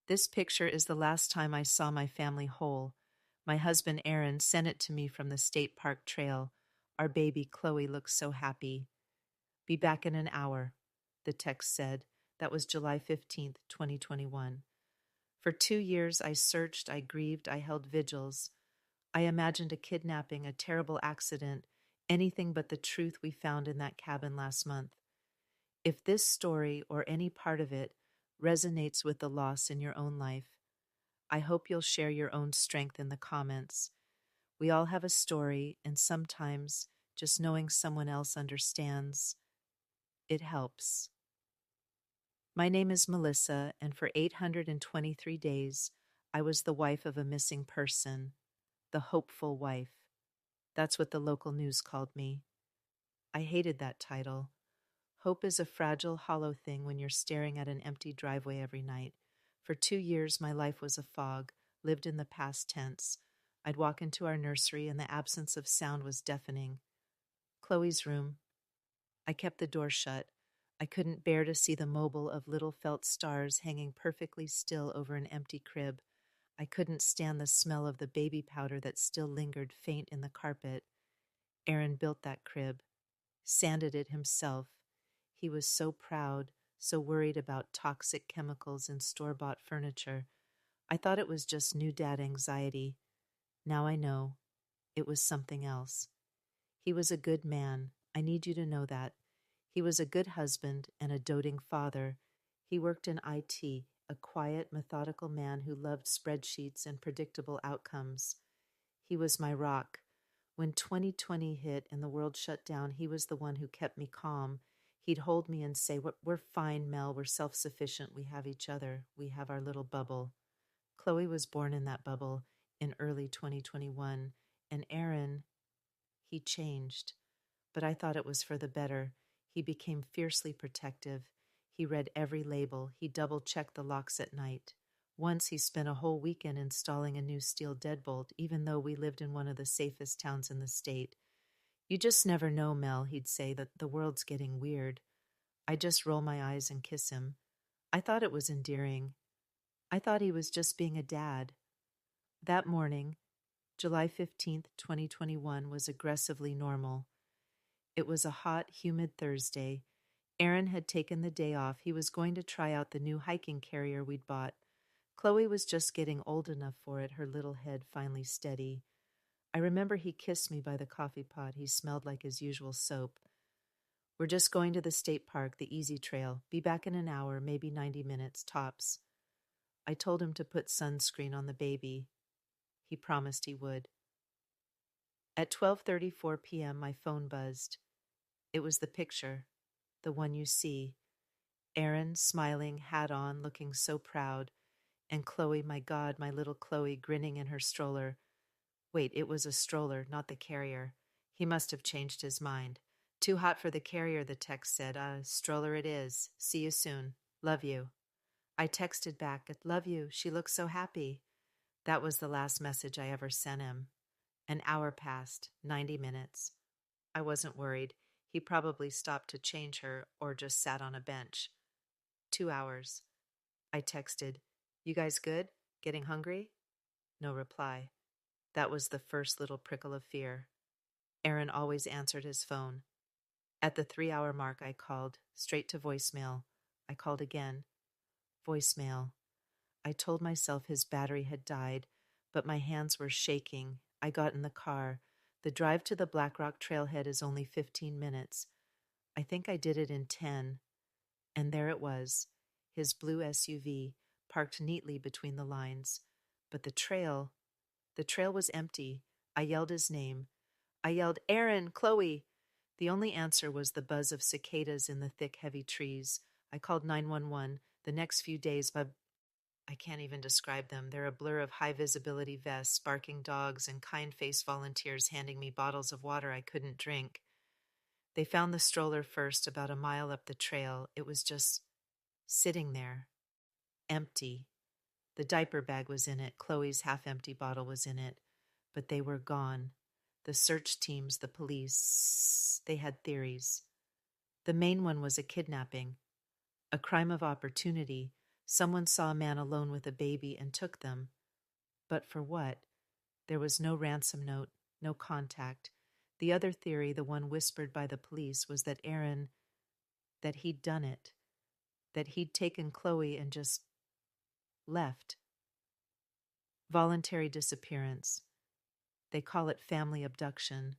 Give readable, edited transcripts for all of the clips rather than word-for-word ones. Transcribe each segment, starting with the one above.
This picture is the last time I saw my family whole. My husband Aaron sent it to me from the state park trail. Our baby Chloe looks so happy. Be back in an hour, the text said. That was July 15th, 2021. For 2 years I searched, I grieved, I held vigils. I imagined a kidnapping, a terrible accident, anything but the truth we found in that cabin last month. If this story, or any part of it, resonates with the loss in your own life, I hope you'll share your own strength in the comments. We all have a story, and sometimes just knowing someone else understands, it helps. My name is Melissa, and for 823 days, I was the wife of a missing person, the hopeful wife. That's what the local news called me. I hated that title. Hope is a fragile, hollow thing when you're staring at an empty driveway every night. For 2 years, my life was a fog, lived in the past tense. I'd walk into our nursery, and the absence of sound was deafening. Chloe's room. I kept the door shut. I couldn't bear to see the mobile of little felt stars hanging perfectly still over an empty crib. I couldn't stand the smell of the baby powder that still lingered faint in the carpet. Aaron built that crib, sanded it himself. He was so proud, so worried about toxic chemicals in store-bought furniture. I thought it was just new dad anxiety. Now I know. It was something else. He was a good man. I need you to know that. He was a good husband and a doting father. He worked in IT, a quiet, methodical man who loved spreadsheets and predictable outcomes. He was my rock. When 2020 hit and the world shut down, he was the one who kept me calm. He'd hold me and say, "We're fine, Mel. We're self-sufficient. We have each other. We have our little bubble." Chloe was born in that bubble in early 2021, and Aaron, he changed. But I thought it was for the better. He became fiercely protective. He read every label. He double-checked the locks at night. Once he spent a whole weekend installing a new steel deadbolt, even though we lived in one of the safest towns in the state. "You just never know, Mel," he'd say, "that the world's getting weird." I just roll my eyes and kiss him. I thought it was endearing. I thought he was just being a dad. That morning, July 15th, 2021, was aggressively normal. It was a hot, humid Thursday. Aaron had taken the day off. He was going to try out the new hiking carrier we'd bought. Chloe was just getting old enough for it, her little head finally steady. I remember he kissed me by the coffee pot. He smelled like his usual soap. "We're just going to the state park, the easy trail. Be back in an hour, maybe 90 minutes, tops." I told him to put sunscreen on the baby. He promised he would. At 12:34 p.m., my phone buzzed. It was the picture, the one you see. Aaron, smiling, hat on, looking so proud. And Chloe, my God, my little Chloe, grinning in her stroller. Wait, it was a stroller, not the carrier. He must have changed his mind. "Too hot for the carrier," the text said. Stroller it is. See you soon. Love you." I texted back, "Love you. She looks so happy." That was the last message I ever sent him. An hour passed, 90 minutes. I wasn't worried. He probably stopped to change her or just sat on a bench. 2 hours. I texted, "You guys good? Getting hungry?" No reply. That was the first little prickle of fear. Aaron always answered his phone. At the 3-hour mark, I called, straight to voicemail. I called again. Voicemail. I told myself his battery had died, but my hands were shaking. I got in the car. The drive to the Black Rock trailhead is only 15 minutes. I think I did it in 10. And there it was, his blue SUV, parked neatly between the lines. But the trail was empty. I yelled his name. I yelled, "Aaron, Chloe." The only answer was the buzz of cicadas in the thick, heavy trees. I called 911. The next few days, I can't even describe them. They're a blur of high-visibility vests, barking dogs, and kind-faced volunteers handing me bottles of water I couldn't drink. They found the stroller first, about a mile up the trail. It was just sitting there, empty. The diaper bag was in it. Chloe's half-empty bottle was in it. But they were gone. The search teams, the police, they had theories. The main one was a kidnapping, a crime of opportunity, Someone saw a man alone with a baby and took them. But for what? There was no ransom note, no contact. The other theory, the one whispered by the police, was that that he'd done it, that he'd taken Chloe and just left. Voluntary disappearance. They call it family abduction.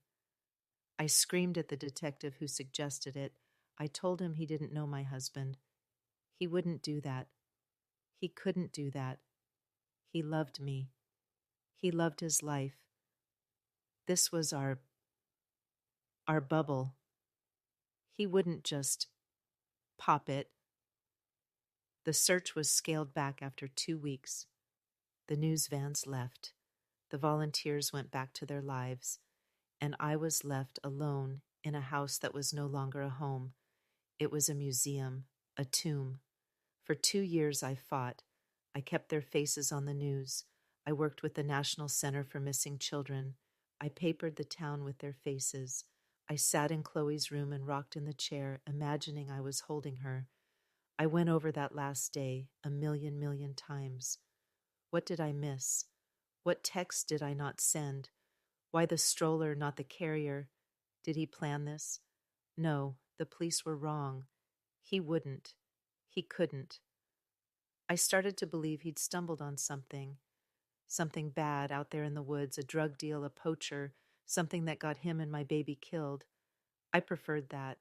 I screamed at the detective who suggested it. I told him he didn't know my husband. He wouldn't do that. He couldn't do that. He loved me. He loved his life. This was our bubble. He wouldn't just pop it. The search was scaled back after 2 weeks. The news vans left. The volunteers went back to their lives, and I was left alone in a house that was no longer a home. It was a museum, a tomb. For 2 years I fought. I kept their faces on the news. I worked with the National Center for Missing Children. I papered the town with their faces. I sat in Chloe's room and rocked in the chair, imagining I was holding her. I went over that last day a million times. What did I miss? What text did I not send? Why the stroller, not the carrier? Did he plan this? No, the police were wrong. He wouldn't. He couldn't. I started to believe he'd stumbled on something bad out there in the woods, a drug deal, a poacher, something that got him and my baby killed. I preferred that.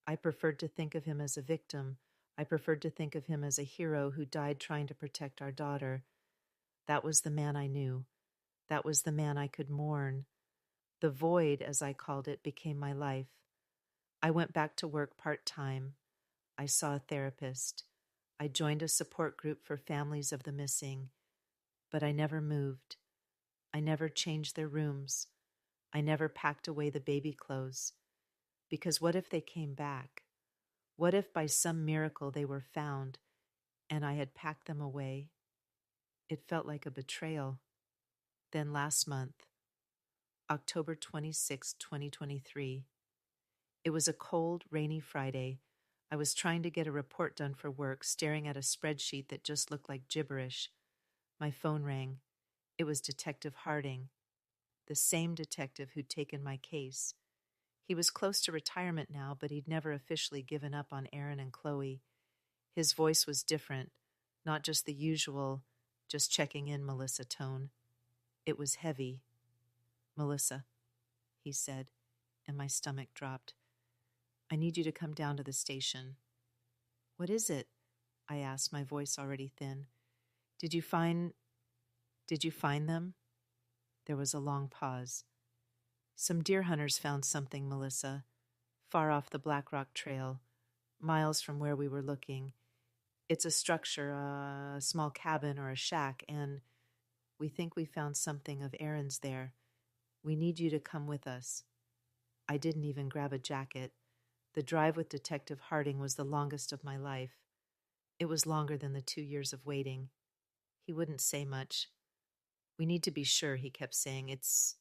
I preferred to think of him as a victim. I preferred to think of him as a hero who died trying to protect our daughter. That was the man I knew. That was the man I could mourn. The void, as I called it, became my life. I went back to work part-time. I saw a therapist. I joined a support group for families of the missing. But I never moved. I never changed their rooms. I never packed away the baby clothes. Because what if they came back? What if by some miracle they were found and I had packed them away? It felt like a betrayal. Then last month, October 26, 2023, it was a cold, rainy Friday. I was trying to get a report done for work, staring at a spreadsheet that just looked like gibberish. My phone rang. It was Detective Harding, the same detective who'd taken my case. He was close to retirement now, but he'd never officially given up on Aaron and Chloe. His voice was different, not just the usual, just checking in, Melissa tone. It was heavy. Melissa, he said, and my stomach dropped. I need you to come down to the station. What is it? I asked, my voice already thin. Did you find them? There was a long pause. Some deer hunters found something, Melissa, far off the Black Rock Trail, miles from where we were looking. It's a structure, a small cabin or a shack, and we think we found something of Aaron's there. We need you to come with us. I didn't even grab a jacket. The drive with Detective Harding was the longest of my life. It was longer than the 2 years of waiting. He wouldn't say much. We need to be sure, he kept saying. It's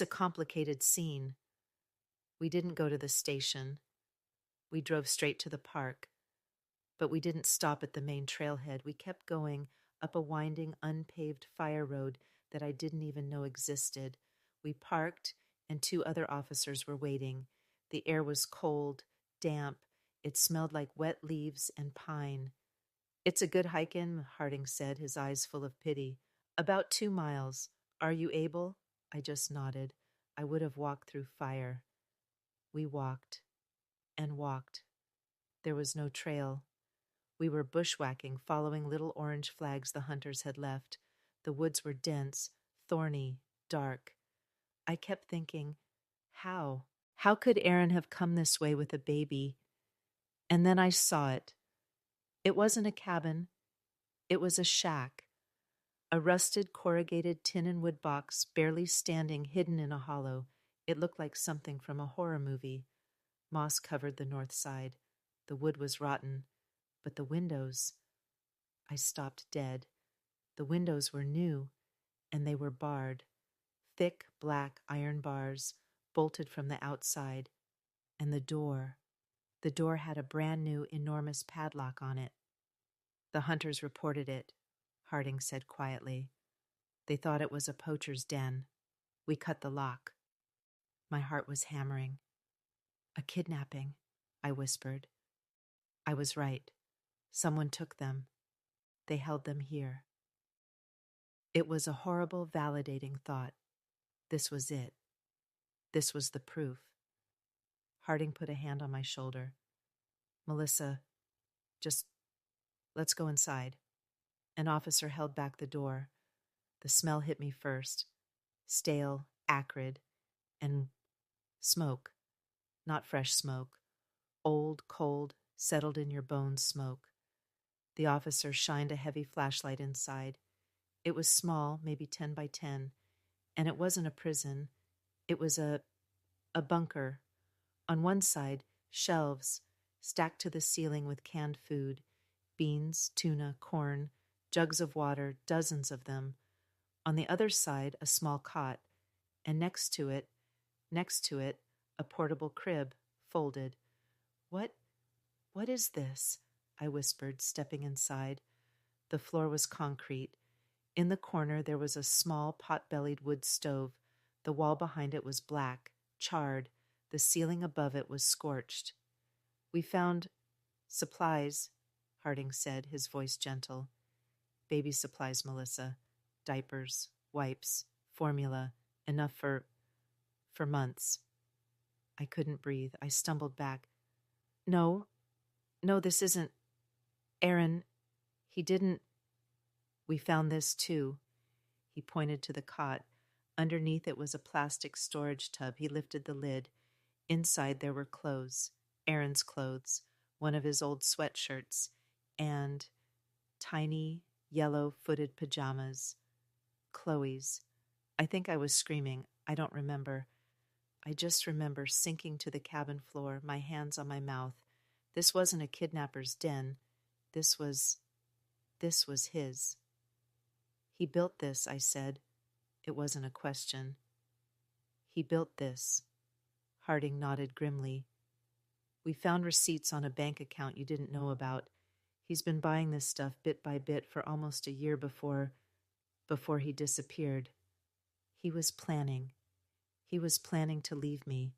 a complicated scene. We didn't go to the station. We drove straight to the park. But we didn't stop at the main trailhead. We kept going up a winding, unpaved fire road that I didn't even know existed. We parked, and 2 other officers were waiting. The air was cold, damp. It smelled like wet leaves and pine. It's a good hike in, Harding said, his eyes full of pity. About 2 miles. Are you able? I just nodded. I would have walked through fire. We walked and walked. There was no trail. We were bushwhacking, following little orange flags the hunters had left. The woods were dense, thorny, dark. I kept thinking, how? How could Aaron have come this way with a baby? And then I saw it. It wasn't a cabin. It was a shack. A rusted, corrugated tin and wood box, barely standing, hidden in a hollow. It looked like something from a horror movie. Moss covered the north side. The wood was rotten. But the windows... I stopped dead. The windows were new, and they were barred. Thick, black iron bars, bolted from the outside. And the door... The door had a brand new, enormous padlock on it. The hunters reported it, Harding said quietly. They thought it was a poacher's den. We cut the lock. My heart was hammering. A kidnapping, I whispered. I was right. Someone took them. They held them here. It was a horrible, validating thought. This was it. This was the proof. Harding put a hand on my shoulder. Melissa, just let's go inside. An officer held back the door. The smell hit me first. Stale, acrid, and smoke. Not fresh smoke. Old, cold, settled in your bones smoke. The officer shined a heavy flashlight inside. It was small, maybe 10 by 10, and it wasn't a prison. It was a bunker. On one side, shelves stacked to the ceiling with canned food, beans, tuna, corn, jugs of water, dozens of them. On the other side, a small cot, and next to it, a portable crib, folded. What is this? I whispered, stepping inside. The floor was concrete. In the corner, there was a small pot-bellied wood stove. The wall behind it was black, charred. The ceiling above it was scorched. We found supplies, Harding said, his voice gentle. Baby supplies, Melissa. Diapers, wipes, formula, enough for months. I couldn't breathe. I stumbled back. No, this isn't. Aaron, he didn't. We found this too. He pointed to the cot. Underneath it was a plastic storage tub. He lifted the lid. Inside there were clothes. Aaron's clothes, one of his old sweatshirts, and tiny, yellow-footed pajamas. Chloe's. I think I was screaming. I don't remember. I just remember sinking to the cabin floor, my hands on my mouth. This wasn't a kidnapper's den. This was his. He built this, I said. It wasn't a question. He built this. Harding nodded grimly. We found receipts on a bank account you didn't know about. He's been buying this stuff bit by bit for almost a year before he disappeared. He was planning. He was planning to leave me.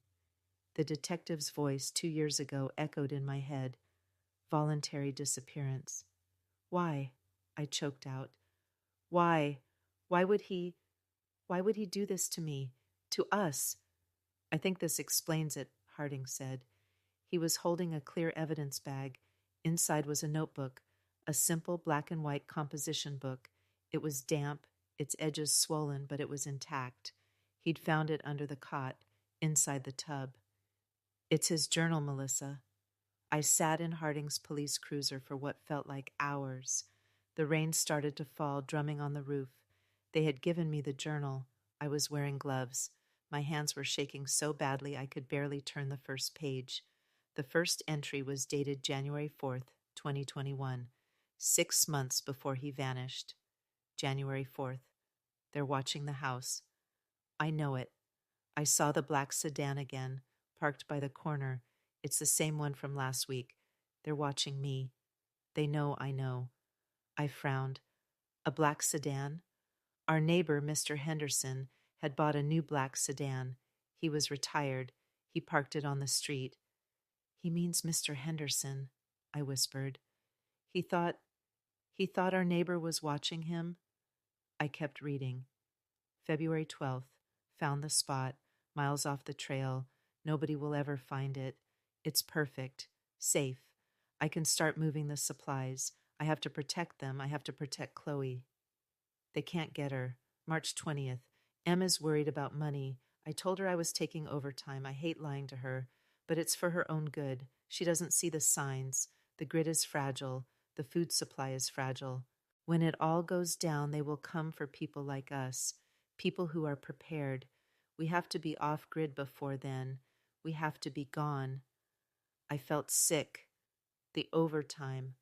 The detective's voice 2 years ago echoed in my head. Voluntary disappearance. Why? I choked out. Why? Why would he do this to me? To us? I think this explains it, Harding said. He was holding a clear evidence bag. Inside was a notebook, a simple black and white composition book. It was damp, its edges swollen, but it was intact. He'd found it under the cot, inside the tub. It's his journal, Melissa. I sat in Harding's police cruiser for what felt like hours. The rain started to fall, drumming on the roof. They had given me the journal. I was wearing gloves. My hands were shaking so badly I could barely turn the first page. The first entry was dated January 4th, 2021, 6 months before he vanished. January 4th. They're watching the house. I know it. I saw the black sedan again, parked by the corner. It's the same one from last week. They're watching me. They know I know. I frowned. A black sedan? Our neighbor, Mr. Henderson, had bought a new black sedan. He was retired. He parked it on the street. He means Mr. Henderson, I whispered. He thought our neighbor was watching him? I kept reading. February 12th. Found the spot, miles off the trail. Nobody will ever find it. It's perfect. Safe. I can start moving the supplies. I have to protect them. I have to protect Chloe. They can't get her. March 20th. Emma's worried about money. I told her I was taking overtime. I hate lying to her, but it's for her own good. She doesn't see the signs. The grid is fragile. The food supply is fragile. When it all goes down, they will come for people like us, people who are prepared. We have to be off-grid before then. We have to be gone. I felt sick. The overtime.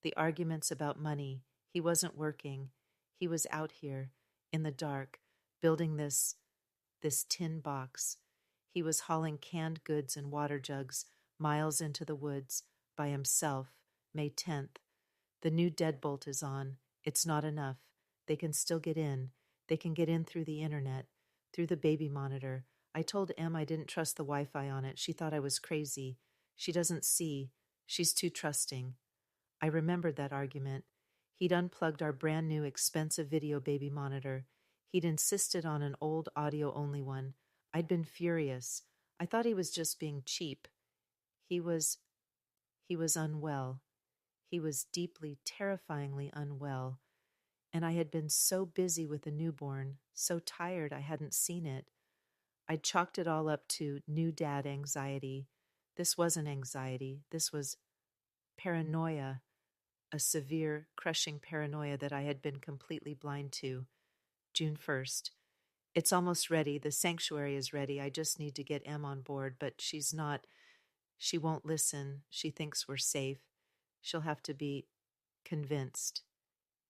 The arguments about money. He wasn't working. He was out here, in the dark, building this tin box. He was hauling canned goods and water jugs, miles into the woods, by himself, May 10th. The new deadbolt is on. It's not enough. They can still get in. They can get in through the internet, through the baby monitor. I told Em I didn't trust the Wi-Fi on it. She thought I was crazy. She doesn't see. She's too trusting. I remembered that argument. He'd unplugged our brand new expensive video baby monitor. He'd insisted on an old audio-only one. I'd been furious. I thought he was just being cheap. He was unwell. He was deeply, terrifyingly unwell. And I had been so busy with the newborn, so tired I hadn't seen it. I'd chalked it all up to new dad anxiety. This wasn't anxiety. This was paranoia, a severe, crushing paranoia that I had been completely blind to. June 1st. It's almost ready. The sanctuary is ready. I just need to get Em on board, but she's not. She won't listen. She thinks we're safe. She'll have to be convinced.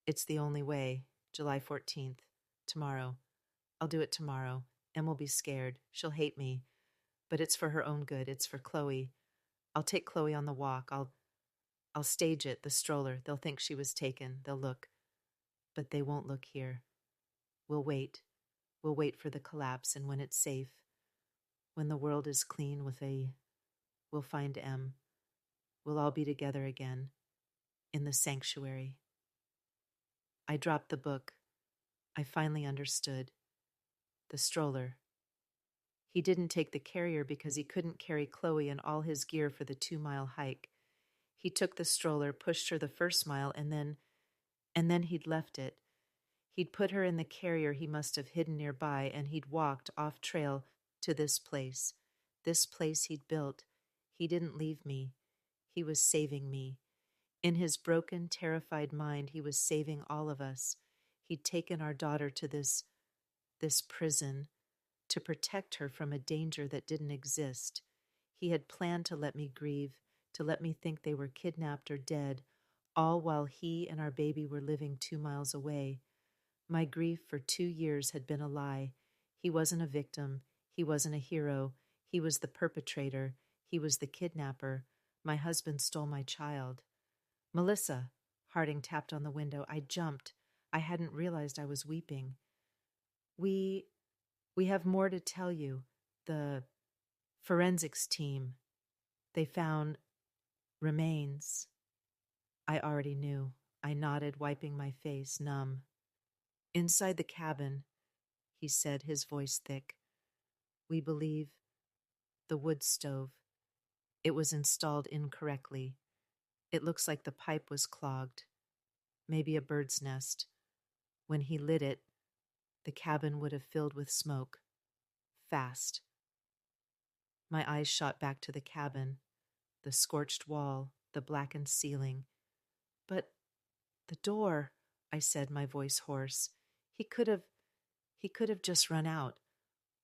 It's the only way. July 14th. Tomorrow. I'll do it tomorrow. Em will be scared. She'll hate me. But it's for her own good. It's for Chloe. I'll take Chloe on the walk. I'll stage it, the stroller. They'll think she was taken. They'll look. But they won't look here. We'll wait. We'll wait for the collapse, and when it's safe, when the world is clean we'll find Em. We'll all be together again, in the sanctuary. I dropped the book. I finally understood. The stroller. He didn't take the carrier because he couldn't carry Chloe and all his gear for the 2-mile hike. He took the stroller, pushed her the first mile, and then he'd left it. He'd put her in the carrier he must have hidden nearby, and he'd walked off trail to this place he'd built. He didn't leave me. He was saving me. In his broken, terrified mind, he was saving all of us. He'd taken our daughter to this prison to protect her from a danger that didn't exist. He had planned to let me grieve, to let me think they were kidnapped or dead, all while he and our baby were living 2 miles away. My grief for 2 years had been a lie. He wasn't a victim. He wasn't a hero. He was the perpetrator. He was the kidnapper. My husband stole my child. Melissa, Harding tapped on the window. I jumped. I hadn't realized I was weeping. We have more to tell you. The forensics team. They found remains. I already knew. I nodded, wiping my face, numb. Inside the cabin, he said, his voice thick. We believe the wood stove. It was installed incorrectly. It looks like the pipe was clogged. Maybe a bird's nest. When he lit it, the cabin would have filled with smoke. Fast. My eyes shot back to the cabin, the scorched wall, the blackened ceiling. But the door, I said, my voice hoarse. He could have just run out.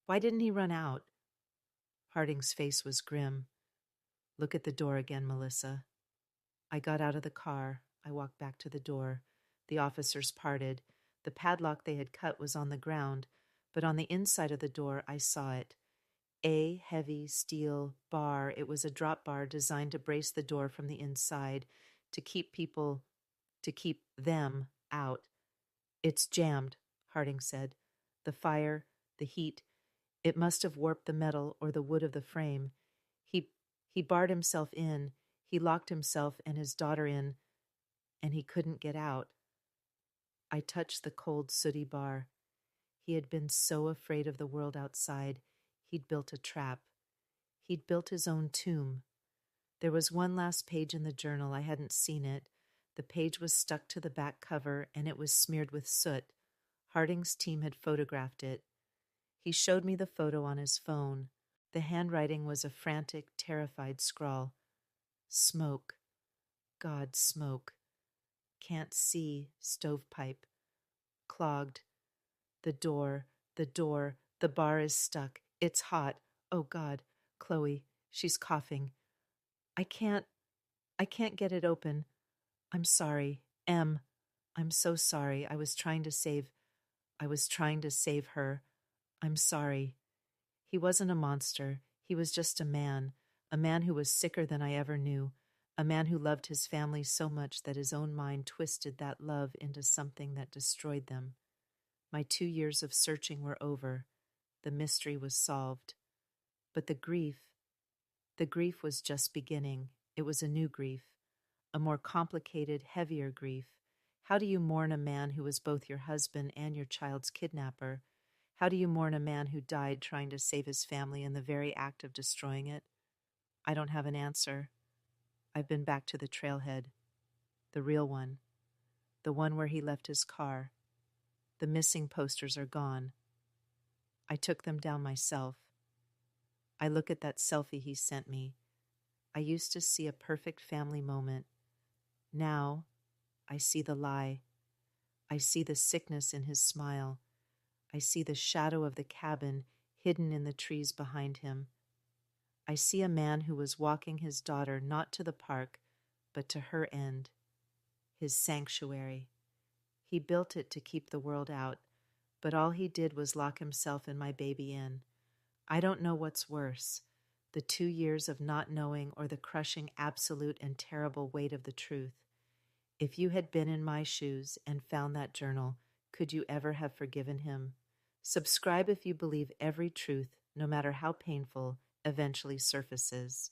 Why didn't he run out? Harding's face was grim. Look at the door again, Melissa. I got out of the car. I walked back to the door. The officers parted. The padlock they had cut was on the ground, but on the inside of the door I saw it. A heavy steel bar. It was a drop bar designed to brace the door from the inside, to keep them out. It's jammed, Harding said. The fire, the heat, it must have warped the metal or the wood of the frame. He barred himself in. He locked himself and his daughter in, and he couldn't get out. I touched the cold, sooty bar. He had been so afraid of the world outside, he'd built a trap. He'd built his own tomb. There was one last page in the journal. I hadn't seen it. The page was stuck to the back cover, and it was smeared with soot. Harding's team had photographed it. He showed me the photo on his phone. The handwriting was a frantic, terrified scrawl. Smoke. God, smoke. Can't see. Stovepipe. Clogged. The door. The bar is stuck. It's hot. Oh, God. Chloe. She's coughing. I can't get it open. I'm sorry. Em. I'm so sorry. I was trying to save her. I'm sorry. He wasn't a monster. He was just a man a man who was sicker than I ever knew, a man who loved his family so much that his own mind twisted that love into something that destroyed them. My 2 years of searching were over. The mystery was solved. But the grief was just beginning. It was a new grief, a more complicated, heavier grief. How do you mourn a man who was both your husband and your child's kidnapper? How do you mourn a man who died trying to save his family in the very act of destroying it? I don't have an answer. I've been back to the trailhead, the real one, the one where he left his car. The missing posters are gone. I took them down myself. I look at that selfie he sent me. I used to see a perfect family moment. Now, I see the lie. I see the sickness in his smile. I see the shadow of the cabin hidden in the trees behind him. I see a man who was walking his daughter not to the park, but to her end, his sanctuary. He built it to keep the world out, but all he did was lock himself and my baby in. I don't know what's worse, the 2 years of not knowing or the crushing absolute and terrible weight of the truth. If you had been in my shoes and found that journal, could you ever have forgiven him? Subscribe if you believe every truth, no matter how painful, eventually surfaces.